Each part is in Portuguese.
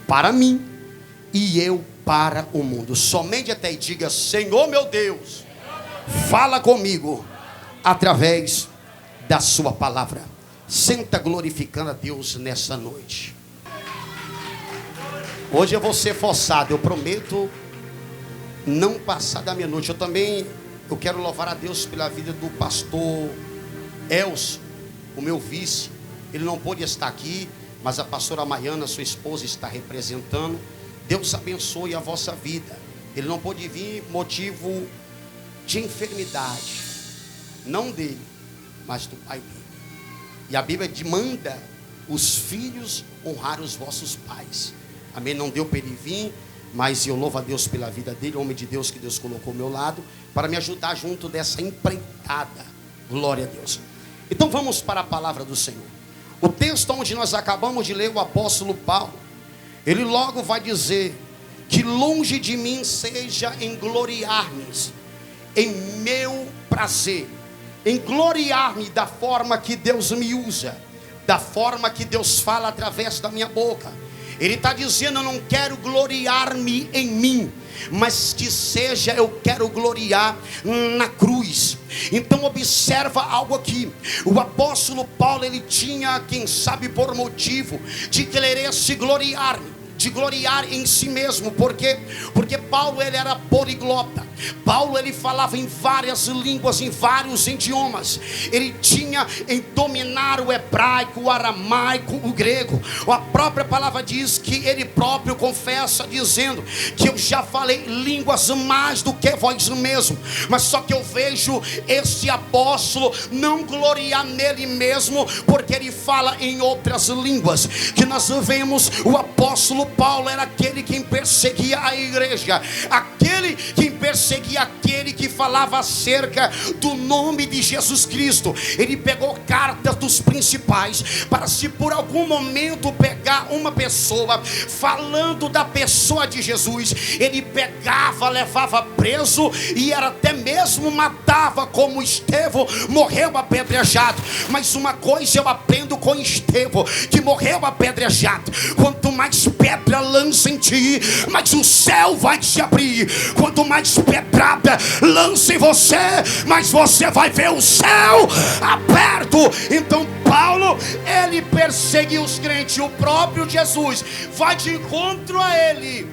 para mim e eu para o mundo. Somente até diga: Senhor meu Deus, fala comigo através da sua palavra. Senta glorificando a Deus nessa noite. Hoje eu vou ser forçado, eu prometo não passar da meia-noite. Eu quero louvar a Deus pela vida do pastor Elcio, o meu vice. Ele não pôde estar aqui, mas a pastora Maiana, sua esposa, está representando. Deus abençoe a vossa vida. Ele não pôde vir motivo de enfermidade, não dele, mas do pai dele. E a Bíblia manda os filhos honrar os vossos pais. Amém? Não deu para ele vir, mas eu louvo a Deus pela vida dele, homem de Deus que Deus colocou ao meu lado, para me ajudar junto dessa empreitada. Glória a Deus. Então vamos para a palavra do Senhor. O texto onde nós acabamos de ler, o apóstolo Paulo, ele logo vai dizer que longe de mim seja em gloriar-me em meu prazer, em gloriar-me da forma que Deus me usa, da forma que Deus fala através da minha boca. Ele está dizendo: eu não quero gloriar-me em mim, mas que seja, eu quero gloriar na cruz. Então observa algo aqui. O apóstolo Paulo, ele tinha, quem sabe por motivo de querer se gloriar, de gloriar em si mesmo. Por quê? Porque Paulo, ele era poliglota. Paulo, ele falava em várias línguas, em vários idiomas. Ele tinha em dominar o hebraico, o aramaico, o grego. A própria palavra diz que ele próprio confessa, dizendo que eu já falei línguas mais do que vós mesmo. Mas só que eu vejo esse apóstolo não gloriar nele mesmo, porque ele fala em outras línguas. Que nós vemos, o apóstolo Paulo era aquele que perseguia a igreja, aquele que perseguia aquele que falava acerca do nome de Jesus Cristo. Ele pegou cartas dos principais, para se por algum momento pegar uma pessoa falando da pessoa de Jesus, ele pegava, levava preso e era até mesmo matava, como Estevão morreu apedrejado. Mas uma coisa eu aprendo com Estevão, que morreu apedrejado: quanto mais pedra lança em ti, mas o céu vai se abrir. Quanto mais pedrada lança em você, mas você vai ver o céu aberto. Então Paulo, ele perseguiu os crentes. O próprio Jesus vai de encontro a ele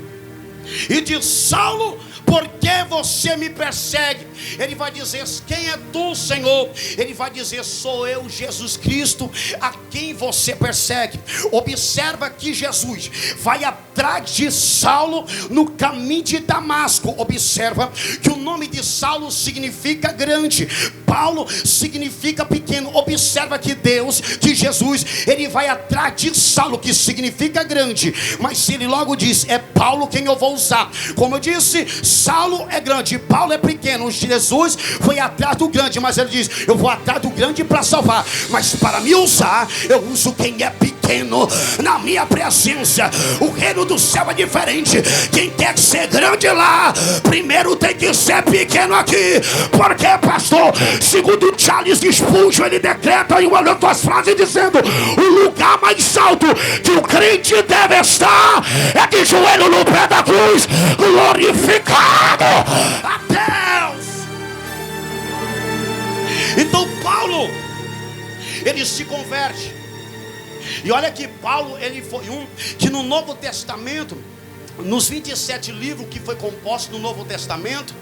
e diz: Saulo, por que você me persegue? Ele vai dizer: quem é tu, Senhor? Ele vai dizer: sou eu, Jesus Cristo, a quem você persegue. Observa que Jesus vai atrás de Saulo no caminho de Damasco. Observa que o nome de Saulo significa grande, Paulo significa pequeno. Observa que Deus, que Jesus, ele vai atrás de Saulo, que significa grande, mas ele logo diz: é Paulo quem eu vou usar. Como eu disse, Saulo é grande, Paulo é pequeno. Jesus foi atrás do grande, mas ele diz: eu vou atrás do grande para salvar, mas para me usar, eu uso quem é pequeno na minha presença. O reino do céu é diferente. Quem quer ser grande lá, primeiro tem que ser pequeno aqui. Porque, pastor, segundo Charles Spurgeon, ele decreta em uma das suas frases dizendo: o lugar mais alto que o crente deve estar é de joelho no pé da cruz, glorificado a Deus. Então Paulo, ele se converte. E olha que Paulo, ele foi um que no Novo Testamento, nos 27 livros que foi composto no Novo Testamento,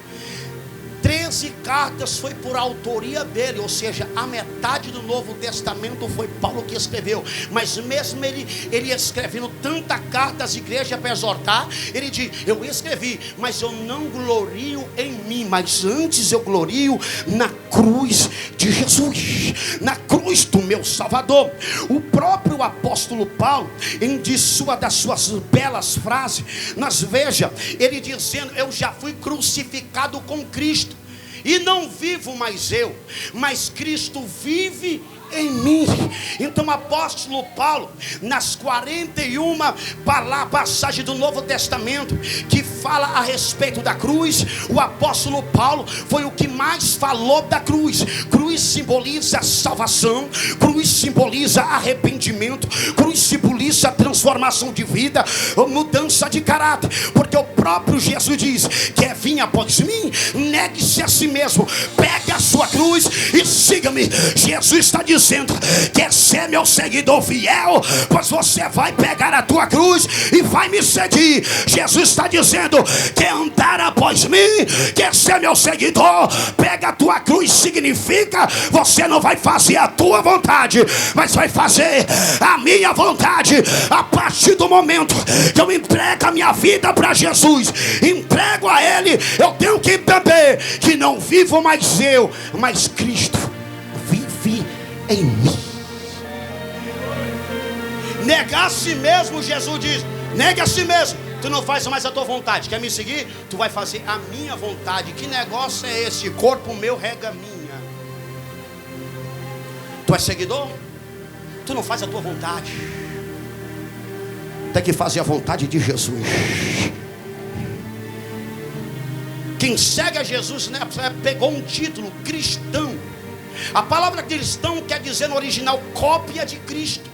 13 cartas foi por autoria dele. Ou seja, a metade do Novo Testamento foi Paulo que escreveu. Mas mesmo ele escrevendo tanta carta às igrejas para exortar, ele diz: eu escrevi, mas eu não glorio em mim, mas antes eu glorio na cruz de Jesus, na cruz do meu Salvador. O próprio apóstolo Paulo, em das suas belas frases, nós veja ele dizendo: eu já fui crucificado com Cristo, e não vivo mais eu, mas Cristo vive em mim. Então o apóstolo Paulo, nas 41 passagens do Novo Testamento que fala a respeito da cruz, o apóstolo Paulo foi o que mais falou da cruz. Cruz simboliza salvação, cruz simboliza arrependimento, cruz simboliza transformação de vida, mudança de caráter, porque o próprio Jesus diz: quer vir após mim, negue-se a si mesmo, pegue a sua cruz e siga-me. Jesus está dizendo: quer ser meu seguidor fiel, pois você vai pegar a tua cruz e vai me seguir. Jesus está dizendo: quer andar após mim, quer ser meu seguidor, pega a tua cruz. Significa, você não vai fazer a tua vontade, mas vai fazer a minha vontade. A partir do momento que eu entrego a minha vida para Jesus, entrego a Ele, eu tenho que entender que não vivo mais eu, mas Cristo vive em mim. Negar a si mesmo, Jesus diz: negue a si mesmo. Tu não faz mais a tua vontade. Quer me seguir? Tu vai fazer a minha vontade. Que negócio é esse? Corpo meu, rega minha. Tu é seguidor? Tu não faz a tua vontade. Tem que fazer a vontade de Jesus. Quem segue a Jesus, né, pegou um título, cristão. A palavra cristão quer dizer no original cópia de Cristo.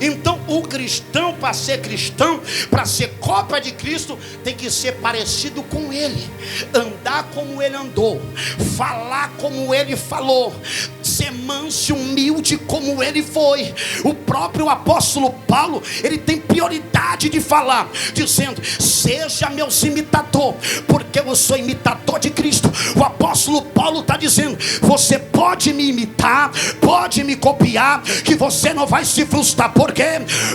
Então o cristão, para ser cristão, para ser cópia de Cristo, tem que ser parecido com Ele, andar como Ele andou, falar como Ele falou, ser manso e humilde como Ele foi. O próprio apóstolo Paulo, ele tem prioridade de falar, dizendo: seja meus imitador, porque eu sou imitador de Cristo. O apóstolo Paulo está dizendo: você pode me imitar, pode me copiar, que você não vai se frustrar, porque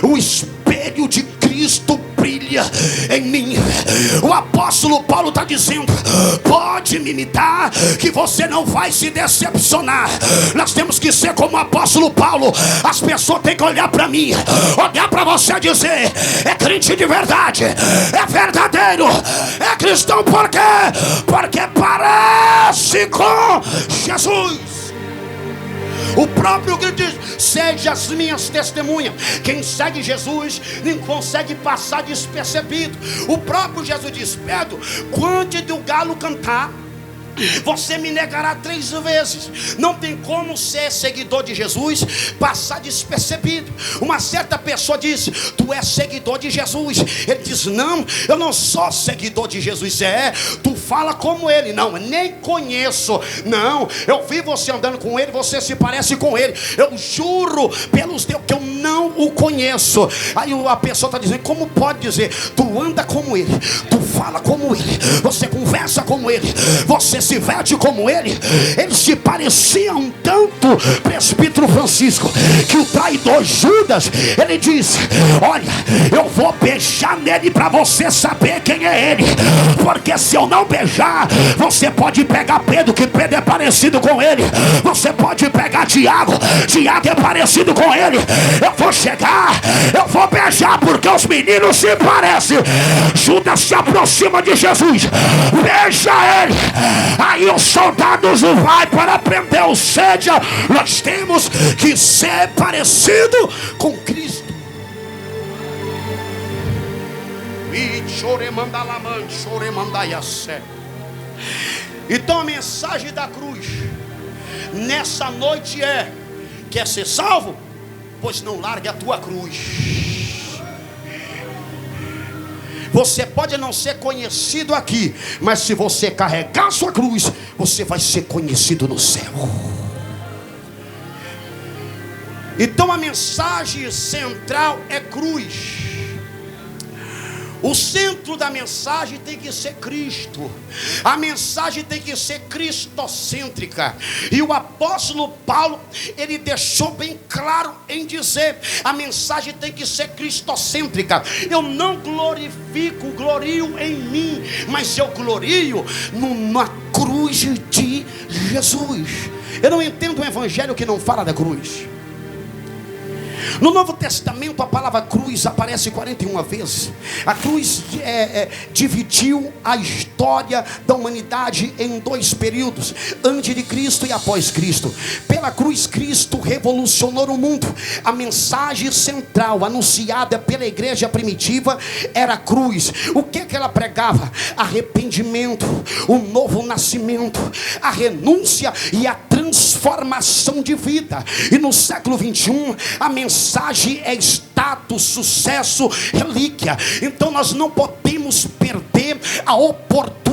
o espelho de Cristo brilha em mim. O apóstolo Paulo está dizendo: pode me imitar, que você não vai se decepcionar. Nós temos que ser como o apóstolo Paulo. As pessoas têm que olhar para mim, olhar para você e dizer: é crente de verdade, é verdadeiro, é cristão. Por quê? Porque parece com Jesus. O próprio Cristo diz: seja as minhas testemunhas. Quem segue Jesus nem consegue passar despercebido. O próprio Jesus diz: Pedro, quando do galo cantar, você me negará 3 vezes. Não tem como ser seguidor de Jesus passar despercebido. Uma certa pessoa disse: tu és seguidor de Jesus. Ele diz: não, eu não sou seguidor de Jesus. Tu fala como ele. Não, nem conheço. Não, eu vi você andando com ele, você se parece com ele. Eu juro pelos Deus que eu não o conheço. Aí a pessoa está dizendo: como pode dizer? Tu anda como ele, tu fala como ele, você conversa como ele, você se veste como ele. Eles se pareciam tanto, presbítero Francisco, que o traidor Judas, ele disse: olha, eu vou beijar nele para você saber quem é ele, porque se eu não beijar, você pode pegar Pedro, que Pedro é parecido com ele. Você pode pegar Tiago, Tiago é parecido com ele. Eu vou chegar, eu vou beijar, porque os meninos se parecem. Judas se aproxima de Jesus, beija ele. Aí os soldados vai para prender. Ou seja, nós temos que ser parecido com Cristo. Então a mensagem da cruz nessa noite é: quer ser salvo? Pois não largue a tua cruz. Você pode não ser conhecido aqui, mas se você carregar a sua cruz, você vai ser conhecido no céu. Então a mensagem central é cruz. O centro da mensagem tem que ser Cristo. A mensagem tem que ser cristocêntrica. E o apóstolo Paulo, ele deixou bem claro em dizer: a mensagem tem que ser cristocêntrica. Eu não glorio em mim, mas eu glorio na cruz de Jesus. Eu não entendo um evangelho que não fala da cruz. No Novo Testamento a palavra cruz aparece 41 vezes. A cruz dividiu a história da humanidade em dois períodos: antes de Cristo e após Cristo. Pela cruz, Cristo revolucionou o mundo. A mensagem central anunciada pela igreja primitiva era a cruz. O que ela pregava? Arrependimento, o novo nascimento, a renúncia e a transformação de vida. E no século 21 a mensagem é status, sucesso, relíquia. Então nós não podemos perder a oportunidade.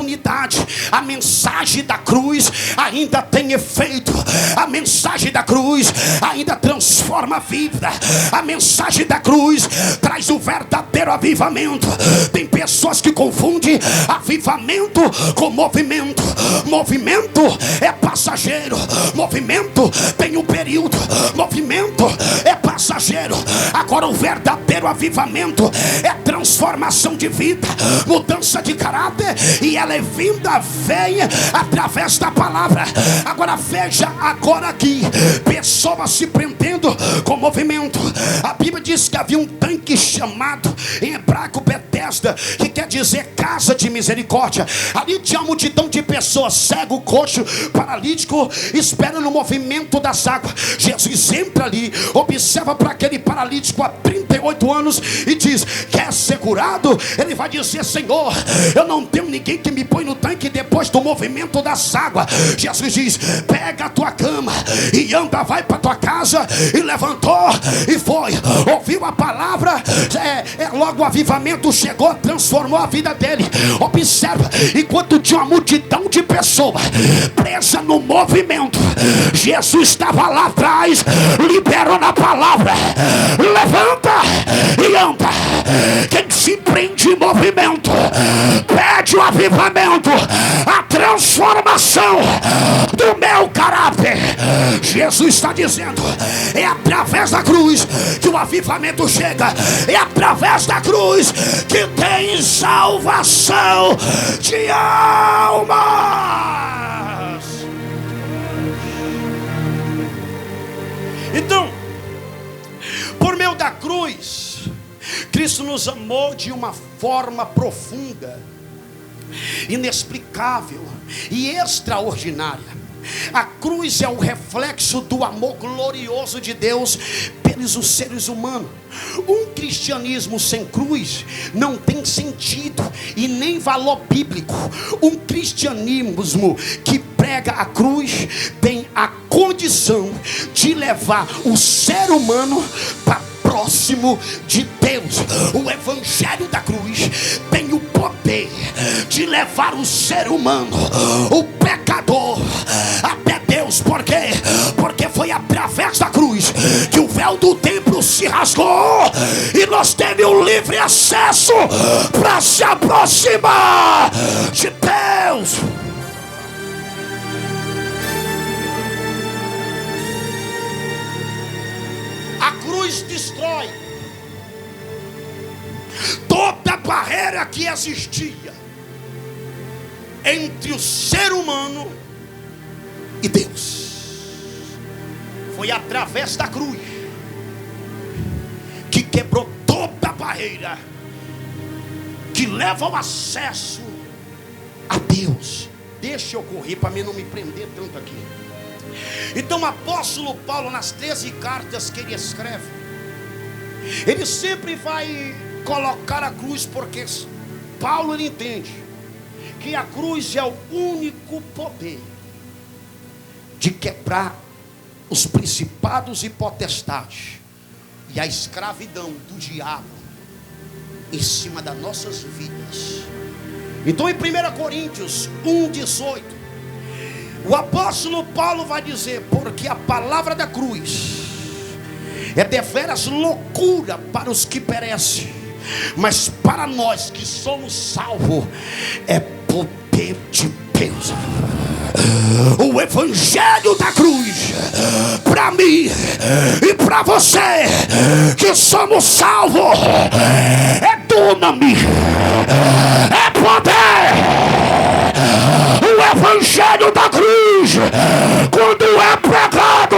A mensagem da cruz ainda tem efeito. A mensagem da cruz ainda transforma a vida. A mensagem da cruz traz o verdadeiro avivamento. Tem pessoas que confundem avivamento com movimento. Movimento é passageiro. Movimento tem um período. Movimento é passageiro. Agora o verdadeiro avivamento é transformação de vida, mudança de caráter, e ela é vinda, vem através da palavra. Agora veja agora aqui, pessoas se prendendo com movimento. A Bíblia diz que havia um tanque chamado em hebraico Betesda, que quer dizer casa de misericórdia. Ali tinha uma multidão de pessoas, cego, coxo, paralítico, esperando o movimento das águas. Jesus entra ali, observa para aquele paralítico há 38 anos e diz: quer ser curado? Ele vai dizer: Senhor, eu não tenho ninguém que me põe no tanque depois do movimento das águas. Jesus diz: pega a tua cama e anda, vai para tua casa. E levantou e foi, ouviu a palavra, logo o avivamento chegou, transformou a vida dele. Observa, enquanto tinha uma multidão de pessoas presa no movimento, Jesus estava lá atrás, liberou na palavra: levanta e anda. Quem se prende em movimento pede o avivamento, a transformação do meu caráter. Jesus está dizendo: é através da cruz que o avivamento chega. É através da cruz que tem salvação de almas. Então, por meio da cruz, Cristo nos amou de uma forma profunda, inexplicável e extraordinária. A cruz é o reflexo do amor glorioso de Deus pelos seres humanos. Um cristianismo sem cruz não tem sentido e nem valor bíblico. Um cristianismo que prega a cruz tem a condição de levar o ser humano para próximo de Deus. O evangelho da cruz tem o poder de levar o ser humano, o pecador, até Deus. Por quê? Porque foi através da cruz que o véu do templo se rasgou e nós temos o livre acesso para se aproximar de Deus. A cruz destrói toda barreira que existia entre o ser humano e Deus. Foi através da cruz que quebrou toda barreira que leva ao acesso a Deus. Deixa eu correr para mim não me prender tanto aqui. Então o apóstolo Paulo, nas 13 cartas que ele escreve, ele sempre vai colocar a cruz, porque Paulo ele entende que a cruz é o único poder de quebrar os principados e potestades e a escravidão do diabo em cima das nossas vidas. Então em 1 Coríntios 1,18, o apóstolo Paulo vai dizer: porque a palavra da cruz é deveras loucura para os que perecem, mas para nós que somos salvos é poder de Deus. O evangelho da cruz, para mim e para você que somos salvos, é dunamis, é poder. O evangelho da cruz, quando é pregado,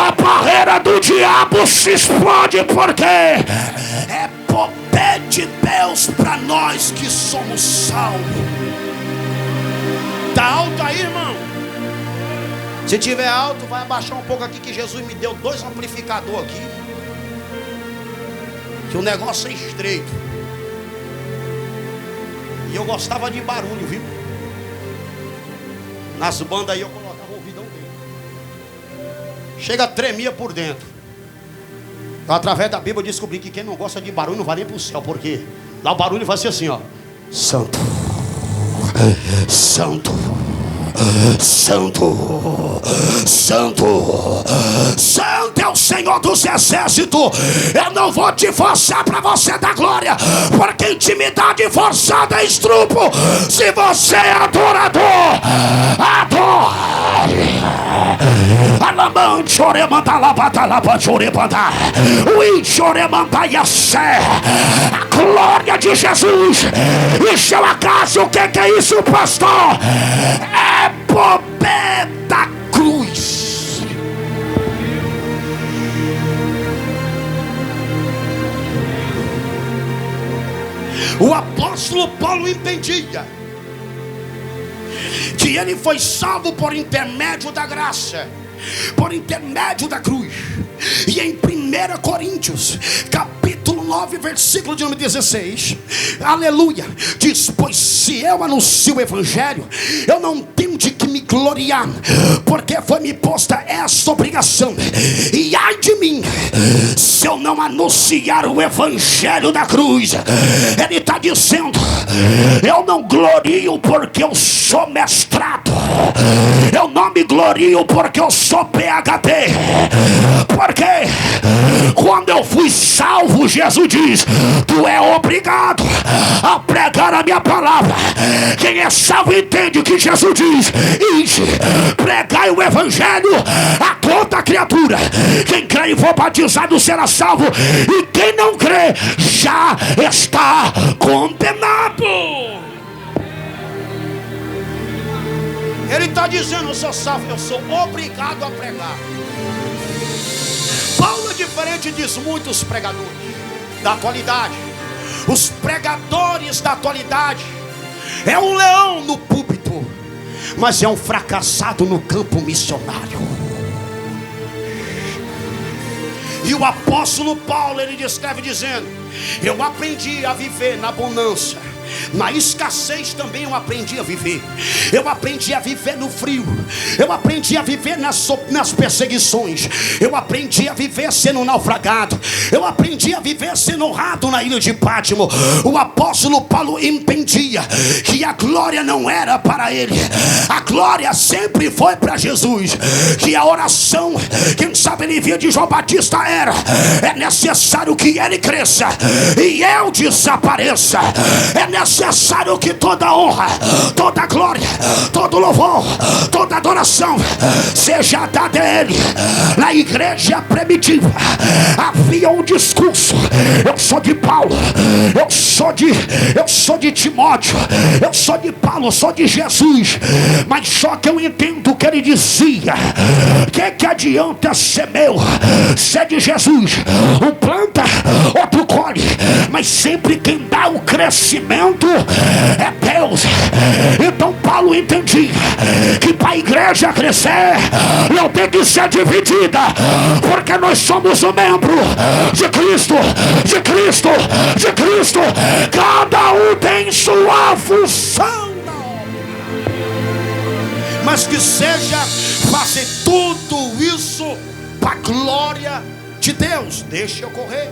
a barreira do diabo se explode, porque é poder de Deus para nós que somos salvos. Está alto aí, irmão? Se tiver alto, vai abaixar um pouco aqui, que Jesus me deu 2 amplificadores aqui, que o negócio é estreito. E eu gostava de barulho, viu? Nas bandas aí eu colocava o ouvidão dele. Chega, tremia por dentro. Então, através da Bíblia eu descobri que quem não gosta de barulho não vai nem para o céu. Por quê? Lá o barulho vai ser assim, ó: Santo, Santo, Santo, Santo, Santo é o Senhor dos exércitos. Eu não vou te forçar para você dar glória, porque intimidade forçada é estrupo. Se você é adorador, adore. Alamante, oremanda, labata, labate, orebanda, uichoremanda, yassé. A glória de Jesus. Isso é o acaso? O que é isso, pastor? É poder da cruz. O apóstolo Paulo entendia que ele foi salvo por intermédio da graça, por intermédio da cruz. E em 1 Coríntios capítulo 9, versículo de número 16, aleluia, diz: pois se eu anuncio o evangelho, eu não tenho de que me gloriar, porque foi-me posta essa obrigação. E ai de mim, se eu não anunciar o evangelho da cruz. Ele está dizendo: eu não glorio porque eu sou mestrado, eu não me glorio porque eu sou PhD, porque quando eu fui salvo, Jesus diz: tu é obrigado a pregar a minha palavra. Quem é salvo entende que Jesus diz: ide, pregai o evangelho a toda criatura. Quem crê e for batizado será salvo, e quem não crê já está condenado. Ele está dizendo: eu sou salvo, eu sou obrigado a pregar. Paulo é diferente de muitos pregadores da atualidade. Os pregadores da atualidade é um leão no púlpito, mas é um fracassado no campo missionário. E o apóstolo Paulo, ele descreve dizendo: eu aprendi a viver na bonança, na escassez também eu aprendi a viver. Eu aprendi a viver no frio, eu aprendi a viver nas perseguições, eu aprendi a viver sendo naufragado, eu aprendi a viver sendo honrado na ilha de Pátimo. O apóstolo Paulo entendia que a glória não era para ele, a glória sempre foi para Jesus. Que a oração, quem sabe ele via de João Batista, é necessário que ele cresça e eu desapareça. É necessário que toda honra, toda glória, todo louvor, toda adoração seja dada a ele. Na igreja primitiva havia um discurso: eu sou de Paulo, eu sou de Timóteo, eu sou de Paulo, eu sou de Jesus. Mas só que eu entendo o que ele dizia: que adianta ser meu, ser de Jesus? Um planta, outro colhe, mas sempre quem dá o crescimento é Deus. Então Paulo entendia que para a igreja crescer não tem que ser dividida, porque nós somos um membro de Cristo, de Cristo, de Cristo. Cada um tem sua função, mas que seja fazer tudo isso para a glória de Deus. Deixa eu correr.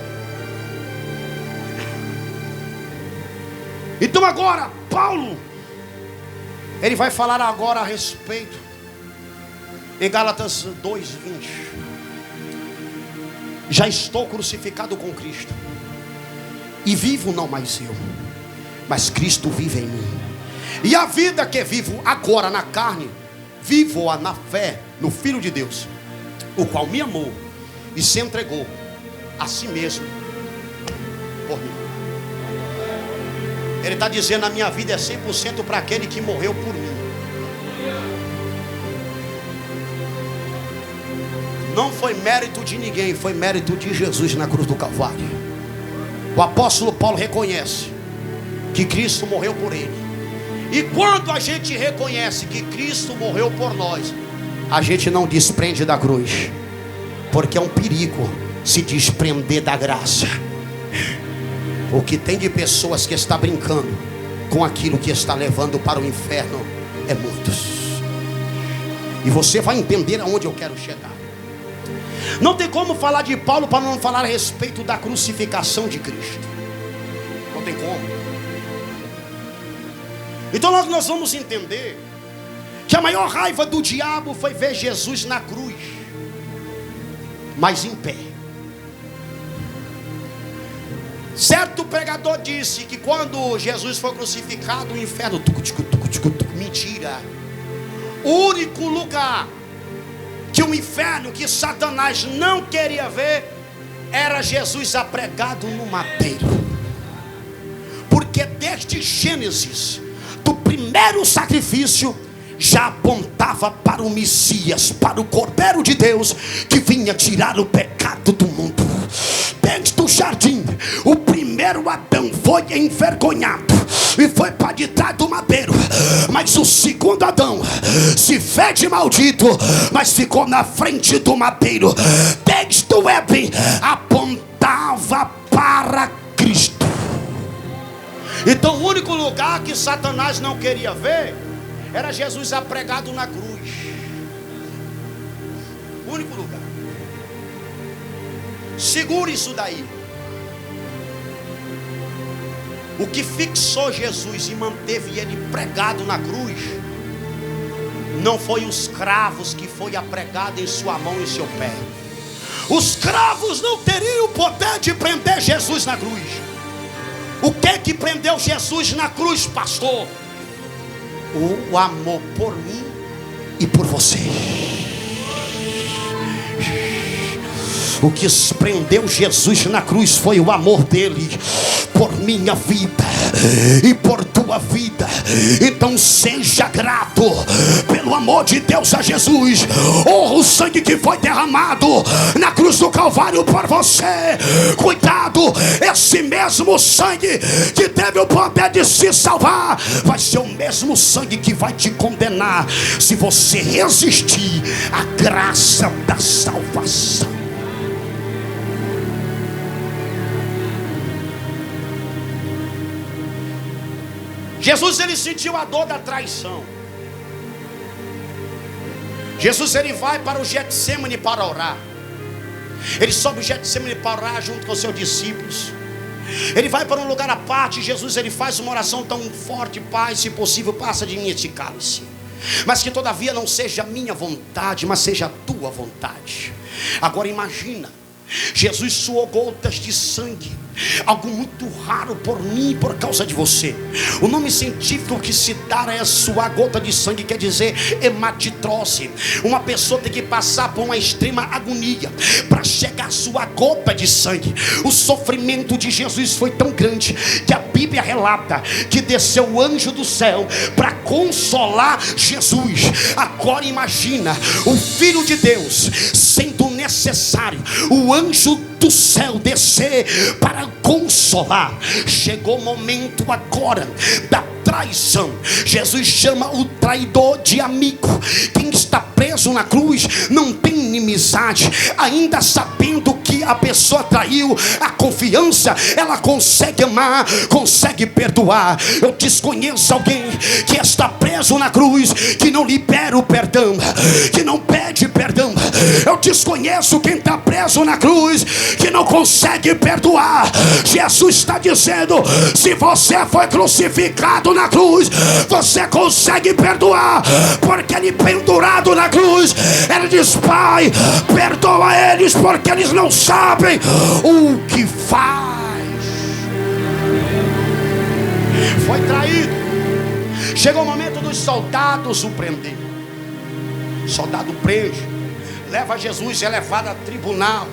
Então agora Paulo, ele vai falar agora a respeito, em Gálatas 2:20: já estou crucificado com Cristo, e vivo não mais eu, mas Cristo vive em mim. E a vida que vivo agora na carne, vivo-a na fé no Filho de Deus, o qual me amou e se entregou a si mesmo por mim. Ele está dizendo: a minha vida é 100% para aquele que morreu por mim. Não foi mérito de ninguém, foi mérito de Jesus na cruz do Calvário. O apóstolo Paulo reconhece que Cristo morreu por ele. E quando a gente reconhece que Cristo morreu por nós, a gente não desprende da cruz, porque é um perigo se desprender da graça. O que tem de pessoas que está brincando com aquilo que está levando para o inferno é muitos. E você vai entender aonde eu quero chegar. Não tem como falar de Paulo para não falar a respeito da crucificação de Cristo. Não tem como. Então nós vamos entender que a maior raiva do diabo foi ver Jesus na cruz, mas em pé. Certo pregador disse que quando Jesus foi crucificado, o inferno mentira. O único lugar que o inferno, que Satanás não queria ver, era Jesus apregado no madeiro. Porque desde Gênesis, do primeiro sacrifício, já apontava para o Messias, para o Cordeiro de Deus, que vinha tirar o pecado do mundo. Desde o jardim, o primeiro Adão foi envergonhado e foi para detrás do madeiro. Mas o segundo Adão se fez maldito, mas ficou na frente do madeiro. Desde o Éden, apontava para Cristo. Então o único lugar que Satanás não queria ver era Jesus apregado na cruz. O único lugar. Segure isso daí. O que fixou Jesus e manteve ele pregado na cruz não foi os cravos que foi apregado em sua mão e seu pé. Os cravos não teriam o poder de prender Jesus na cruz. O que prendeu Jesus na cruz, pastor? O amor por mim e por você. O que prendeu Jesus na cruz foi o amor dele por minha vida e por tua vida. Então seja grato pelo amor de Deus a Jesus. Honra o sangue que foi derramado na cruz do Calvário por você. Cuidado, esse mesmo sangue que teve o poder de se salvar vai ser o mesmo sangue que vai te condenar se você resistir à graça da salvação. Jesus, ele sentiu a dor da traição. Jesus, ele vai para o Getsêmani para orar. Ele sobe o Getsêmani para orar junto com seus discípulos. Ele vai para um lugar à parte. Jesus, ele faz uma oração tão forte: Pai, se possível, passa de mim este cálice, mas que todavia não seja a minha vontade, mas seja a tua vontade. Agora imagina, Jesus suou gotas de sangue, algo muito raro por mim e por causa de você. O nome científico que se dá a suar gota de sangue quer dizer hematitrose. Uma pessoa tem que passar por uma extrema agonia para chegar a sua gota de sangue. O sofrimento de Jesus foi tão grande que a Bíblia relata que desceu o anjo do céu para consolar Jesus. Agora imagina o Filho de Deus sendo necessário o anjo do céu descer para consolar. Chegou o momento agora da traição. Jesus chama o traidor de amigo. Quem está preso na cruz não tem inimizade, ainda sabendo que a pessoa traiu a confiança, ela consegue amar, consegue perdoar. Eu desconheço alguém que está preso na cruz, que não libera o perdão, que não pede perdão. Eu desconheço quem está preso na cruz, que não consegue perdoar. Jesus está dizendo: se você foi crucificado na cruz, você consegue perdoar, porque ele pendurado na cruz, ele diz: Pai, perdoa eles, porque eles não sabem o que faz. Foi traído. Chegou o momento dos soldados o prender. Soldado prende, leva Jesus, é levado a tribunal,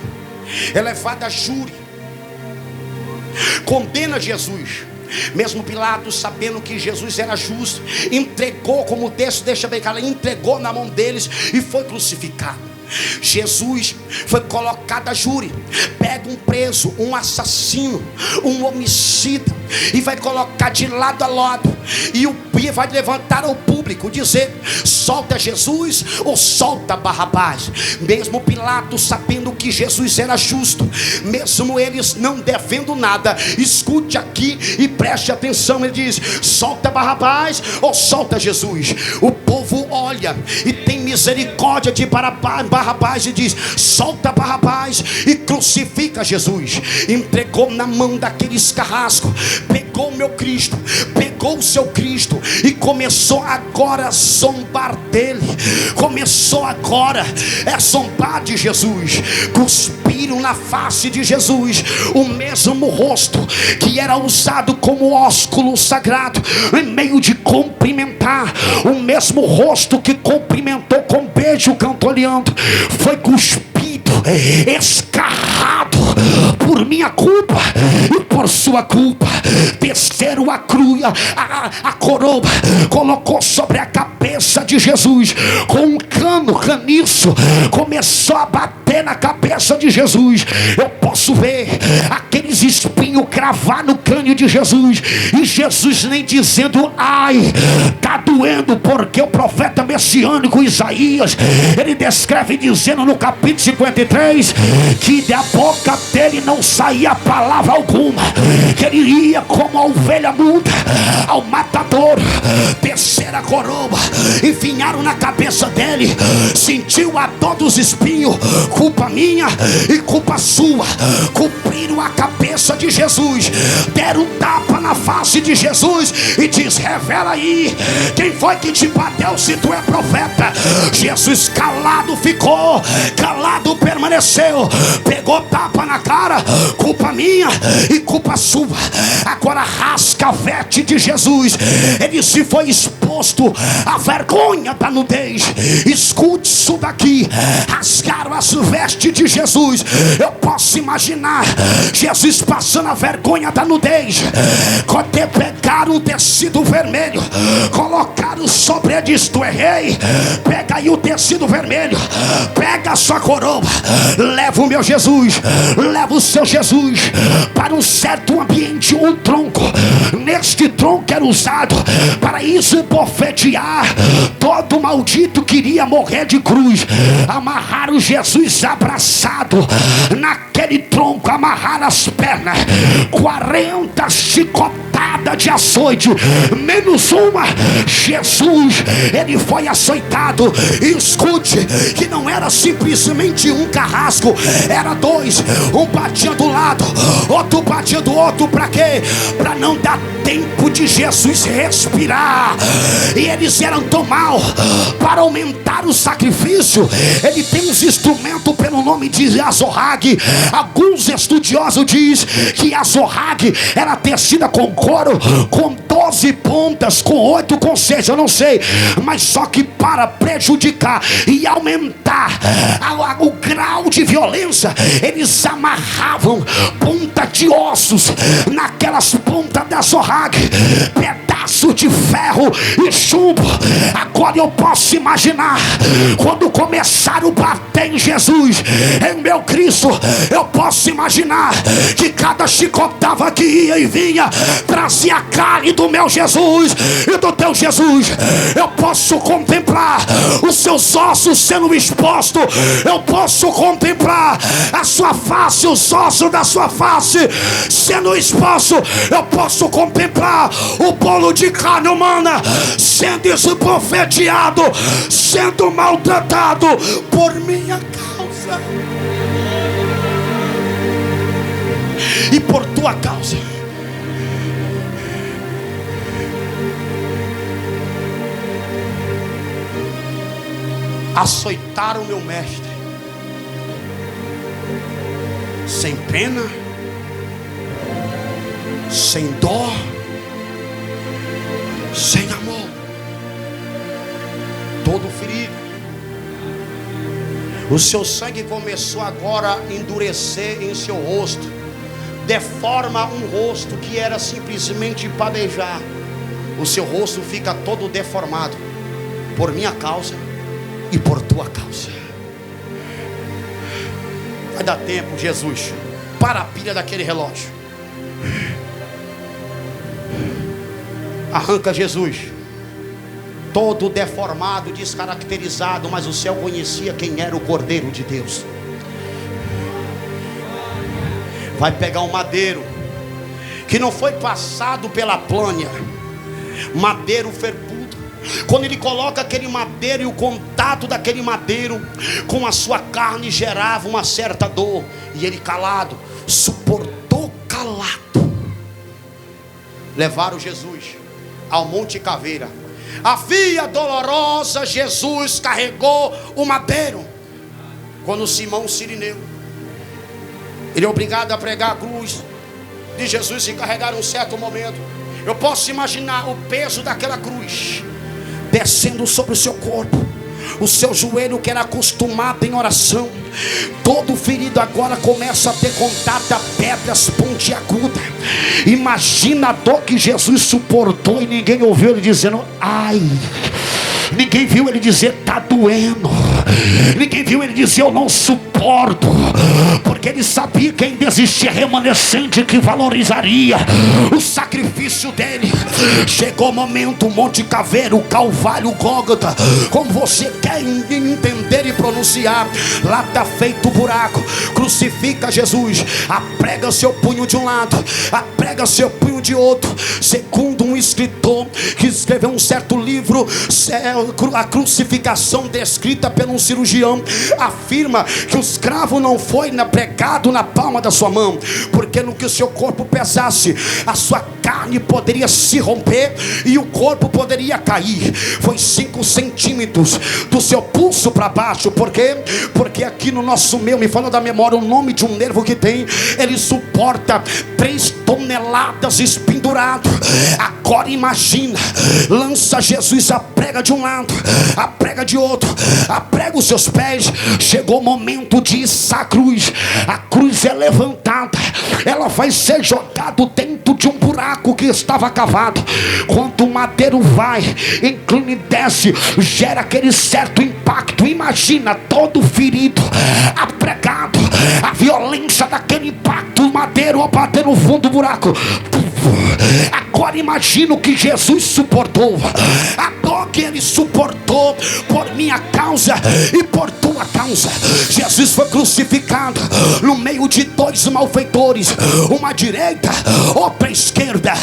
é levado a júri, condena Jesus. Mesmo Pilatos, sabendo que Jesus era justo, entregou, como o texto deixa bem claro, entregou na mão deles e foi crucificado. Jesus foi colocado a júri. Pega um preso, um assassino, um homicida, e vai colocar de lado a lado, e vai levantar ao público, dizer: solta Jesus ou solta Barrabás. Mesmo Pilatos sabendo que Jesus era justo, mesmo eles não devendo nada, escute aqui e preste atenção, ele diz: solta Barrabás ou solta Jesus. O povo olha e tem misericórdia de Barrabás e diz: solta Barrabás e crucifica Jesus. Entregou na mão daqueles carrascos, pegou meu Cristo, pegou o seu Cristo e começou agora a zombar dele. Começou agora a zombar de Jesus. Cuspiram na face de Jesus o mesmo rosto que era usado como ósculo sagrado, em meio de cumprimentar, o mesmo rosto que cumprimentou com beijo cantoreando, foi cuspido, escarrado por minha culpa e por sua culpa. Desceram a coroa, colocou sobre a cabeça de Jesus com um caniço, começou a bater na cabeça de Jesus. Eu posso ver aqueles espinhos cravar no crânio de Jesus, e Jesus nem dizendo ai, tá doendo, porque o profeta messiânico Isaías, ele descreve dizendo no capítulo 53 que da boca dele não saía palavra alguma, que ele ia como a ovelha muda ao matador. Desceram a coroa, enfinharam na cabeça dele, sentiu a dor dos espinhos, culpa minha e culpa sua. Cobriram a cabeça de Jesus, deram um tapa na face de Jesus e diz: revela aí, quem foi que te bateu se tu é profeta? Jesus calado ficou, calado permaneceu, pegou tapa na cara, culpa minha e culpa sua. Agora rasga a veste de Jesus, ele se foi exposto à vergonha da nudez. Escute isso daqui, rasgaram as vestes de Jesus. Eu posso imaginar Jesus passando a vergonha da nudez. Quando pegaram o tecido vermelho, colocaram sobre ele, diz: tu é rei, pega aí o tecido vermelho, pega a sua coroa, leva o meu Jesus, leva o seu Jesus para um certo ambiente, um tronco. Neste tronco era usado para isso bofetear todo maldito queria morrer de cruz. Amarraram Jesus abraçado naquele tronco, amarraram as pernas, 40 chicotadas de açoite, menos uma. Jesus, ele foi açoitado. E escute que não era simplesmente um carrasco, era dois, um batia do lado, outro batia do outro. Para quê? Para não dar tempo de Jesus respirar. E eles eram tão mal, para aumentar o sacrifício, ele tem uns instrumentos pelo nome de azorrague. Alguns estudiosos dizem que a azorrague era tecida com couro, com 12 pontas, com 8, com 6, eu não sei, mas só que para prejudicar e aumentar o grau de violência, eles amarravam ponta de ossos naquelas pontas da azorrague, pedaço de ferro e chumbo. Agora eu posso imaginar quando começaram a bater em Jesus, em meu Cristo, eu posso imaginar que cada chicotada que ia e vinha trazia a carne do meu Jesus e do teu Jesus. Eu posso contemplar os seus ossos sendo expostos, eu posso contemplar a sua face, os ossos da sua face sendo expostos, eu posso contemplar o bolo de carne humana sendo esbofeteado, sendo maltratado por minha causa e por tua causa. Açoitaram meu mestre sem pena, sem dó, sem amor, todo ferido. O seu sangue começou agora a endurecer em seu rosto, deforma um rosto que era simplesmente padejar. O seu rosto fica todo deformado por minha causa e por tua causa. Vai dar tempo, Jesus. Para a pilha daquele relógio. Arranca Jesus. Todo deformado, descaracterizado, mas o céu conhecia quem era o Cordeiro de Deus. Vai pegar um madeiro que não foi passado pela plânia, madeiro ferpudo. Quando ele coloca aquele madeiro, e o contato daquele madeiro com a sua carne gerava uma certa dor, e ele calado, suportou calado. Levaram Jesus ao Monte Caveira. A via dolorosa, Jesus carregou o madeiro. Quando Simão Cirineu, ele é obrigado a pregar a cruz de Jesus e carregar um certo momento. Eu posso imaginar o peso daquela cruz descendo sobre o seu corpo. O seu joelho, que era acostumado em oração, todo ferido agora começa a ter contato a pedras pontiagudas. Imagina a dor que Jesus suportou e ninguém ouviu ele dizendo ai. Ninguém viu ele dizer tá doendo. Ninguém viu ele dizer eu não suporto, porque ele sabia que ainda existia remanescente que valorizaria o sacrifício dele. Chegou o momento, o Monte Caveira, o Calvário, o Gólgota, como você quer entender e pronunciar. Lá está feito o buraco. Crucifica Jesus, aprega seu punho de um lado, aprega seu punho de outro. Segundo um escritor que escreveu um certo livro, a crucificação descrita por um cirurgião afirma que os cravos não foi pregado na palma da sua mão, porque no que o seu corpo pesasse, a sua carne poderia se romper e o corpo poderia cair. Foi 5 centímetros do seu pulso para baixo. Por quê? Porque aqui no nosso meio, me fala da memória o nome de um nervo que tem, ele suporta 3 toneladas espendurado. Agora imagina, lança Jesus a prega de um lado, a prega de outro, a prega os seus pés. Chegou o momento de içar a cruz. A cruz é levantada, ela vai ser jogada dentro de um buraco que estava cavado. Quando o madeiro vai, inclina e desce, gera aquele certo impacto. Imagina todo ferido, apregado, a violência daquele impacto, o madeiro ao bater no fundo do buraco. Agora imagina o que Jesus suportou, a dor que ele suportou por minha causa e por tua causa. Jesus foi crucificado no meio de 2 malfeitores, uma à direita, outra à esquerda.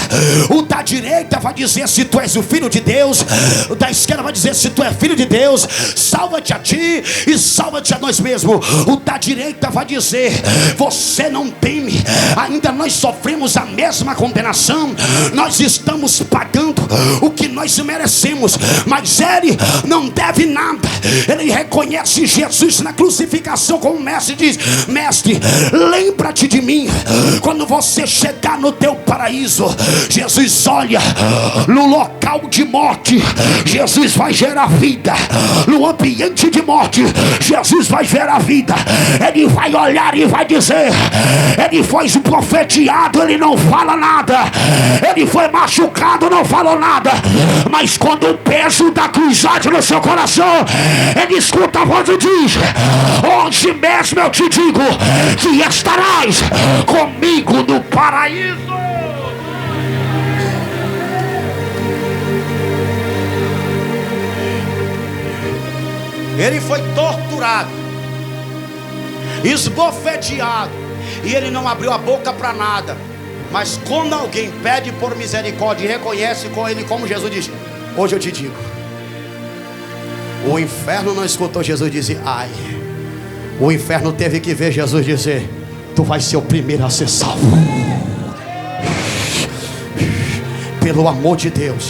O da direita vai dizer se tu és o filho de Deus, o da esquerda vai dizer se tu és filho de Deus, salva-te a ti e salva-te a nós mesmos. O da direita vai dizer você não teme, ainda nós sofremos a mesma condenação, nós estamos pagando o que nós merecemos, mas ele não deve nada. Ele reconhece Jesus na crucificação como mestre e diz: mestre, lembra-te de mim quando você chegar no teu paraíso. Jesus olha no local de morte, Jesus vai gerar vida. No ambiente de morte, Jesus vai gerar vida. Ele vai olhar e vai dizer: ele foi profetizado, ele não fala nada, ele foi machucado, não falou nada, mas quando o peso da cruz bate no seu coração, ele escuta a voz e diz: hoje mesmo eu te digo que estarás comigo no paraíso. Ele foi torturado, esbofeteado, e ele não abriu a boca para nada. Mas quando alguém pede por misericórdia e reconhece com ele, como Jesus diz: hoje eu te digo. O inferno não escutou Jesus dizer ai. O inferno teve que ver Jesus dizer: tu vais ser o primeiro a ser salvo. Pelo amor de Deus,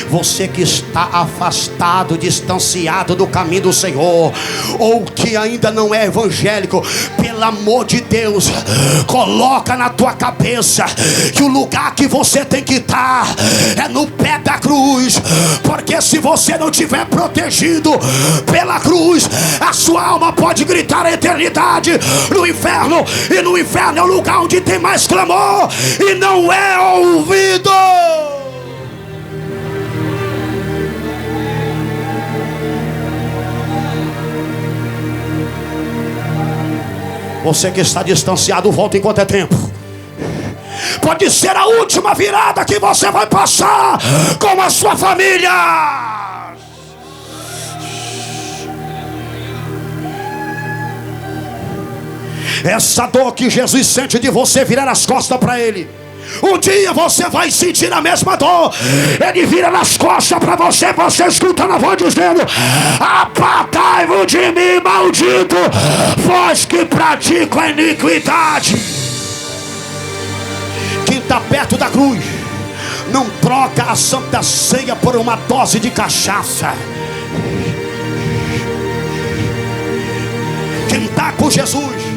você que está afastado, distanciado do caminho do Senhor, ou que ainda não é evangélico, pelo amor de Deus, coloca na tua cabeça que o lugar que você tem que estar é no pé da cruz, porque se você não tiver protegido pela cruz, a sua alma pode gritar a eternidade no inferno, e no inferno é o lugar onde tem mais clamor e não é ouvido. Você que está distanciado, volta enquanto é tempo. Pode ser a última virada que você vai passar com a sua família. Essa dor que Jesus sente de você virar as costas para Ele, um dia você vai sentir a mesma dor. Ele vira nas costas para você. Você escuta na voz dizendo: apartai-vos de mim, maldito, vós que praticam a iniquidade. Quem está perto da cruz não troca a Santa Ceia por uma dose de cachaça. Quem está com Jesus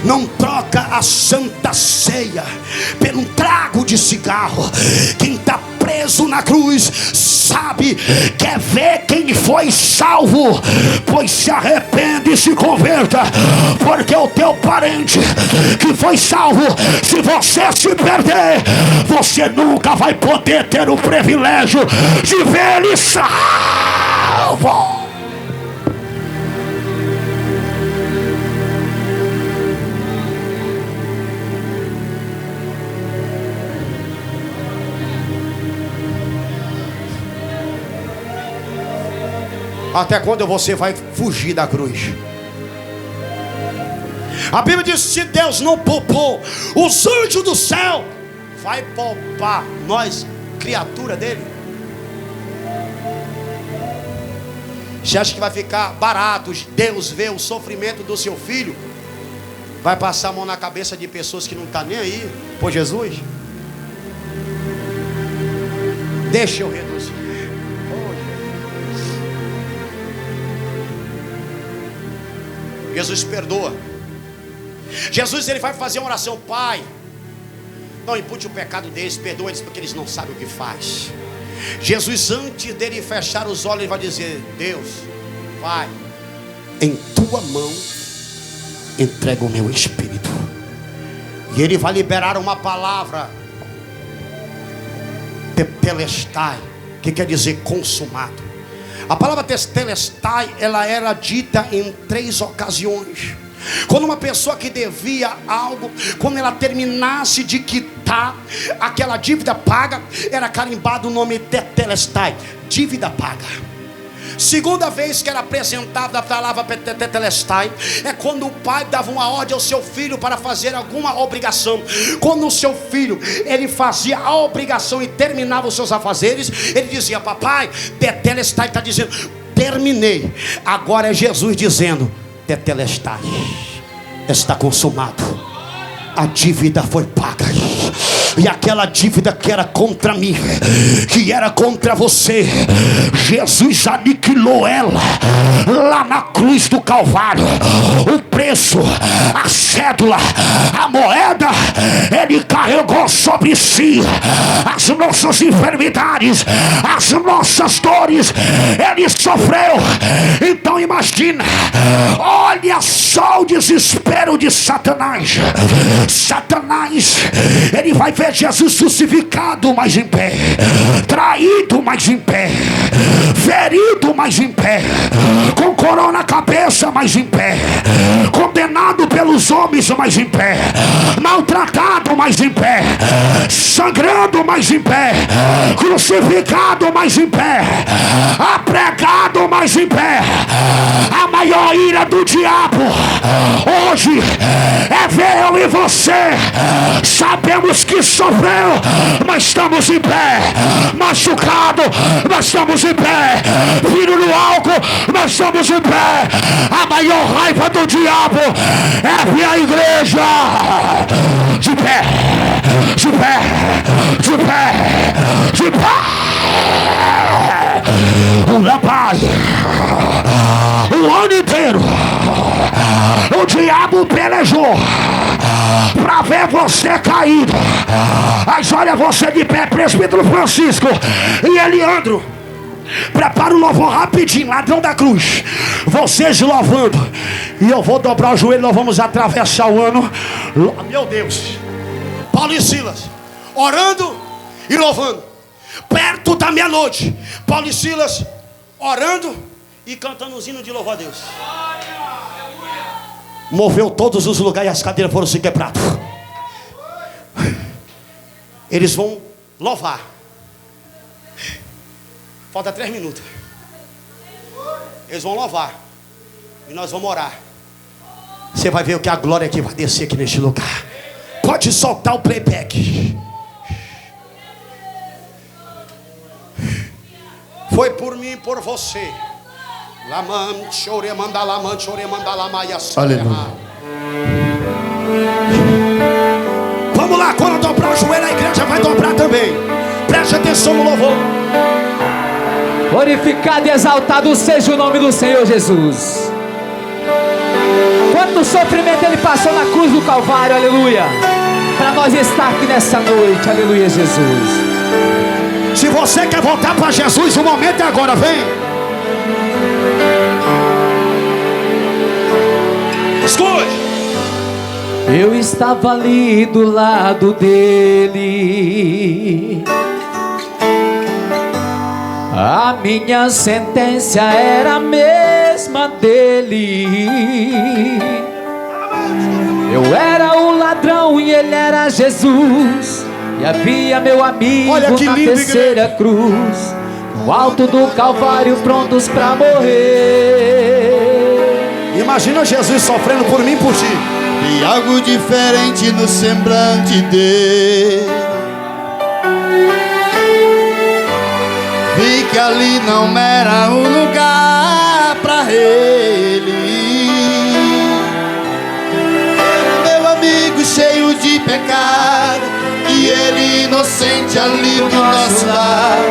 não troca a Santa Ceia por um trago de cigarro. Quem está preso na cruz sabe, quer ver quem foi salvo, pois se arrepende e se converta, porque o teu parente que foi salvo, se você se perder, você nunca vai poder ter o privilégio de ver ele salvo. Até quando você vai fugir da cruz? A Bíblia diz: se Deus não poupou os anjos do céu, vai poupar nós, criatura dele? Você acha que vai ficar barato Deus ver o sofrimento do seu filho? Vai passar a mão na cabeça de pessoas que não estão nem aí por Jesus? Deixa eu reduzir. Jesus perdoa. Jesus, ele vai fazer uma oração: Pai, não impute o pecado deles, perdoa eles porque eles não sabem o que faz. Jesus, antes dele fechar os olhos, ele vai dizer: Deus, Pai, em tua mão entrego o meu espírito. E ele vai liberar uma palavra, tetelestai, que quer dizer consumado. A palavra tetelestai, ela era dita em 3 ocasiões. Quando uma pessoa que devia algo, quando ela terminasse de quitar aquela dívida paga, era carimbado o nome tetelestai, dívida paga. Segunda vez que era apresentada a palavra tetelestai é quando o pai dava uma ordem ao seu filho para fazer alguma obrigação. Quando o seu filho, ele fazia a obrigação e terminava os seus afazeres, ele dizia: papai, tetelestai, está dizendo, terminei. Agora é Jesus dizendo: tetelestai, está consumado, a dívida foi paga. E aquela dívida que era contra mim, que era contra você, Jesus aniquilou ela lá na cruz do Calvário. O preço, a cédula, a moeda, ele carregou sobre si as nossas enfermidades, as nossas dores, ele sofreu. Então imagina, olha só o desespero de Satanás. Satanás, ele vai ver Jesus crucificado, mas em pé, traído, mas em pé, ferido, mas em pé, com coroa na cabeça, mas em pé, condenado pelos homens, mas em pé, maltratado, mas em pé, sangrando, mas em pé, crucificado, mas em pé, apregado, mas em pé. A maior ira do diabo hoje é ver eu e você. Sabemos que sofreu, mas estamos em pé. Machucado, mas estamos em pé. Filho no álcool, mas estamos em pé. A maior raiva do diabo é ver a igreja de pé, de pé, de pé, de pé. Pai, o ano inteiro o diabo pelejou para ver você caído. Mas olha você de pé, presbítero Francisco e Eliandro. Prepara o louvor rapidinho, ladrão da cruz. Vocês louvando, e eu vou dobrar o joelho. Nós vamos atravessar o ano. Meu Deus. Paulo e Silas orando e louvando. Perto da meia-noite, Paulo e Silas orando e cantando os hinos de louvor a Deus. moveu todos os lugares e as cadeiras foram se quebradas. Eles vão louvar. Falta 3 minutos. Eles vão louvar. E nós vamos orar. Você vai ver o que a glória que vai descer aqui neste lugar. Pode soltar o playback. Foi por mim e por você. Aleluia. Vamos lá, quando dobrar o joelho, a igreja vai dobrar também. Preste atenção no louvor. Glorificado e exaltado seja o nome do Senhor Jesus. Quanto sofrimento Ele passou na cruz do Calvário, aleluia, para nós estar aqui nessa noite, aleluia, Jesus. Se você quer voltar para Jesus, o momento é agora, vem. Escute. Eu estava ali do lado dele, a minha sentença era a mesma dele. Eu era o ladrão e ele era Jesus. E havia meu amigo na terceira cruz, no alto do Calvário, prontos para morrer. Imagina Jesus sofrendo por mim e por ti. E algo diferente no semblante dele. Vi que ali não era um lugar pra ele. Era meu amigo cheio de pecado, e ele inocente ali do nosso lado,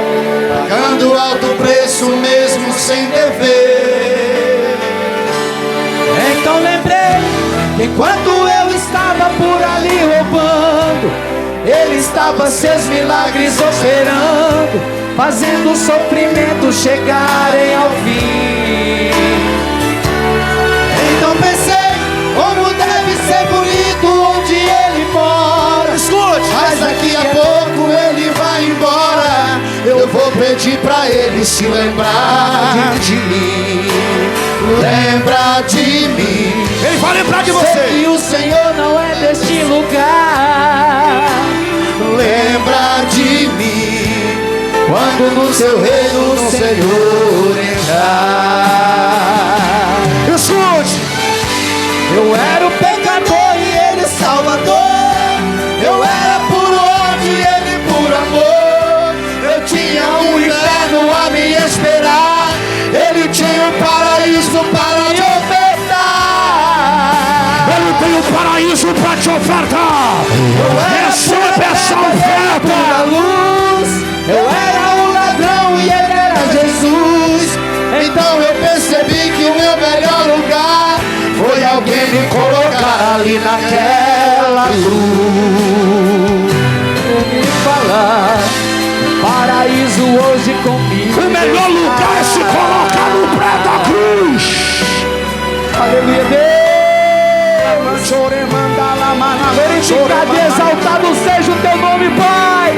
pagando alto preço mesmo sem dever. Então lembrei que enquanto eu estava por ali roubando, ele estava seus milagres operando, fazendo o sofrimento chegarem ao fim. Então pensei, como deve ser bonito onde ele mora. Escute. Mas daqui a pouco ele vai embora. Eu vou pedir pra ele se lembrar de mim. Lembra de mim. Ele vai lembrar de Sei você. que o Senhor não é deste lugar. Lembra de mim quando no seu reino o Senhor entrar. Escute. Eu era o pecador e ele Salvador, eu era por ódio e ele por amor. Eu tinha um inferno a me esperar, ele tinha um paraíso para me ofertar. Ele tem um paraíso para te ofertar. Receba essa oferta. Luz, eu era um ladrão e ele era Jesus. Então eu percebi que o meu melhor lugar foi alguém me colocar ali naquela luz. me falar, paraíso hoje comigo. O melhor lugar é se colocar no pé da cruz. Aleluia, Deus. Glorificado e exaltado seja o teu nome, Pai.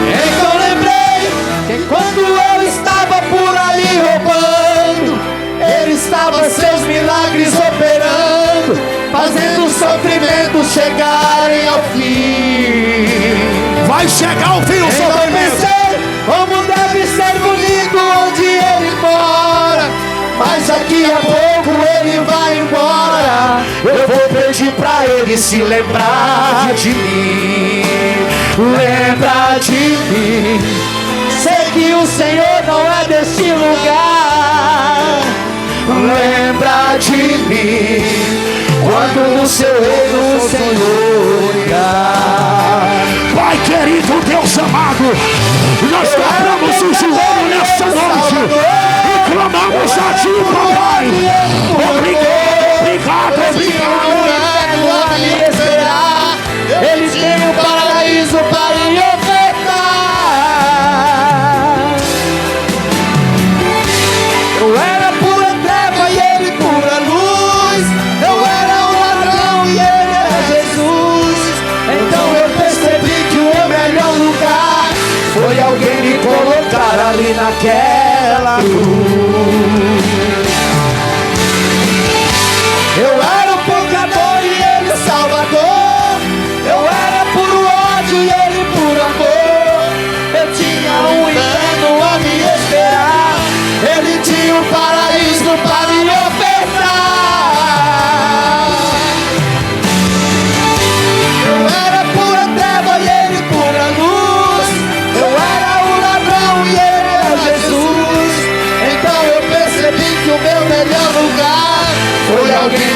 Então lembrei que enquanto eu estava por ali roubando, ele estava seus milagres operando, fazendo os sofrimentos chegarem ao fim. Vai chegar ao fim o Então sofrimento. pensei, como deve ser bonito onde ele mora, mas daqui a pouco ele vai embora. Eu vou pedir pra ele se lembrar de mim. Lembra de mim. Sei que o Senhor não é deste lugar. Lembra de mim quando no seu reino o Senhor irá. Pai querido, Deus amado, nós dobramos o joelho nessa noite e clamamos a ti, papai. Obrigado, obrigado. Ele tem um paraíso para me ofertar. Eu era pura treva e ele pura luz. Eu era um ladrão e ele era Jesus. Então eu percebi que o meu melhor lugar foi alguém me colocar ali naquela cruz.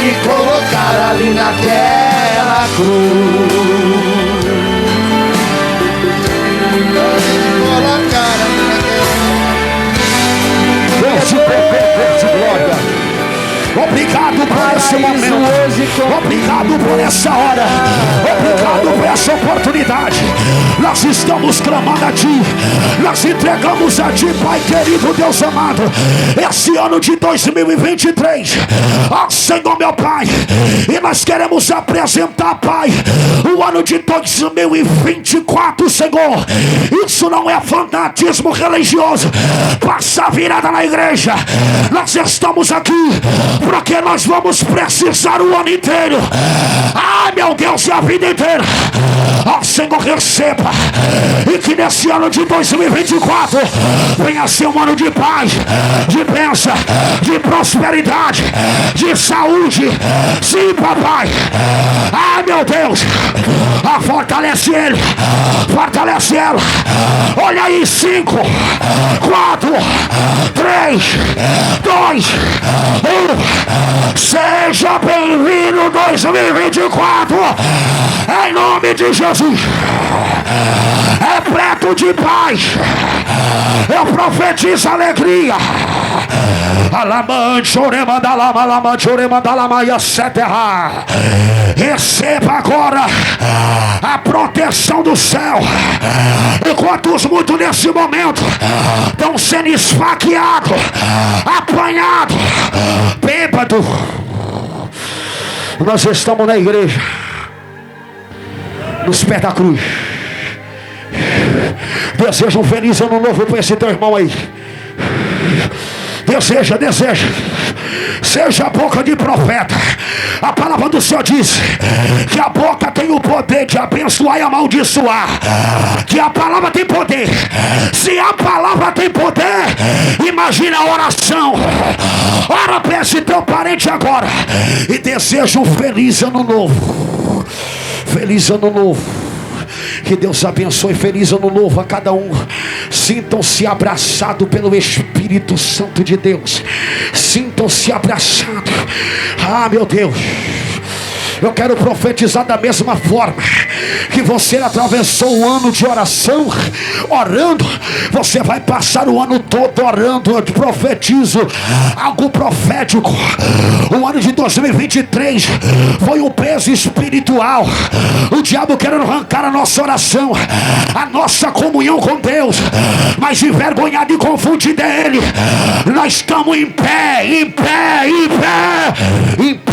me colocar ali naquela cruz. Deus te Deus de glória. Obrigado por esse momento. Obrigado por essa hora. Obrigado por essa oportunidade. Nós estamos clamando a Ti. Nós entregamos a Ti, Pai querido, Deus amado, esse ano de 2023. Ó Senhor, meu Pai. E nós queremos apresentar, Pai, o ano de 2024, Senhor. Isso não é fanatismo religioso. Passa a virada na igreja. Nós estamos aqui porque nós vamos precisar o ano inteiro. Ai, meu Deus, a vida inteira. Ó Senhor, receba. E que nesse ano de 2024 venha ser um ano de paz, de bênção, de prosperidade, de saúde. Sim, papai. Ai, meu Deus. Fortalece ele. Fortalece ela. Olha aí, 5, 4, 3, 2, 1. Seja bem-vindo 2024. Em nome de Jesus. É preto de paz. Eu profetizo alegria. Receba agora a proteção do céu. Enquanto os muitos nesse momento estão sendo esfaqueados, apanhados, bêbados, nós estamos na igreja, nos pés da cruz. Deseja um feliz ano novo para esse teu irmão aí. Deseja. Seja a boca de profeta. A palavra do Senhor diz que a boca tem o poder de abençoar e amaldiçoar. Que a palavra tem poder. Se a palavra tem poder, imagina a oração. Ora para esse teu parente agora e deseja um feliz ano novo. Feliz ano novo. Que Deus abençoe. Feliz ano novo a cada um. Sintam-se abraçados pelo Espírito Santo de Deus. Sintam-se abraçados. Ah, meu Deus. Eu quero profetizar da mesma forma que você atravessou o ano de oração, orando. Você vai passar o ano todo orando. Eu profetizo algo profético. O ano de 2023 foi um peso espiritual. O diabo querendo arrancar a nossa oração, a nossa comunhão com Deus, mas envergonhado e confundido é Ele. Nós estamos em pé, em pé, em pé, em pé.